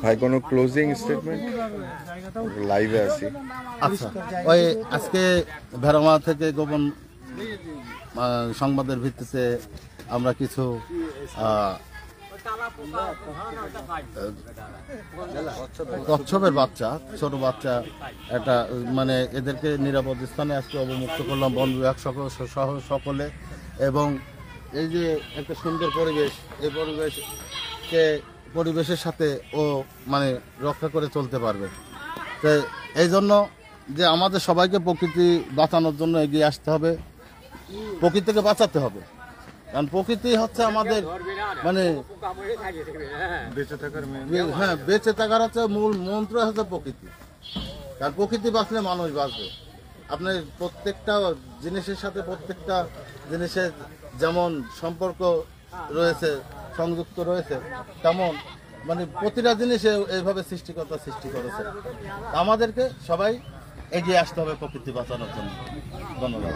ভাই কোনো closing statement? লাইভে আছি। আচ্ছা, ওই আজকে ভেড়ামারা থেকে গোপন সংবাদের ভিত্তিতে আমরা কিছু কচ্ছপের বাচ্চা, ছোট বাচ্চা, একটা মানে এদেরকে নিরাপদ স্থানে আজকে অবমুক্ত করলাম বন বিভাগ সহ সকলে। এবং এই যে একটা সুন্দর পরিবেশ, এই পরিবেশের সাথে ও মানে রক্ষা করে চলতে পারবে। তো এই জন্য যে আমাদের সবাইকে প্রকৃতি বাঁচানোর জন্য এগিয়ে আসতে হবে, প্রকৃতিকে বাঁচাতে হবে। কারণ প্রকৃতি হচ্ছে আমাদের মানে বেঁচে থাকার হচ্ছে মূল মন্ত্র হচ্ছে প্রকৃতি। কারণ প্রকৃতি বাঁচলে মানুষ বাঁচবে। আপনার প্রত্যেকটা জিনিসের সাথে প্রত্যেকটা জিনিসের যেমন সম্পর্ক রয়েছে, সংযুক্ত রয়েছে, তেমন মানে প্রতিটা জিনিস এইভাবে সৃষ্টিকর্তা সৃষ্টি করেছে। আমাদেরকে সবাই এগিয়ে আসতে হবে প্রকৃতি বাঁচানোর জন্য। ধন্যবাদ।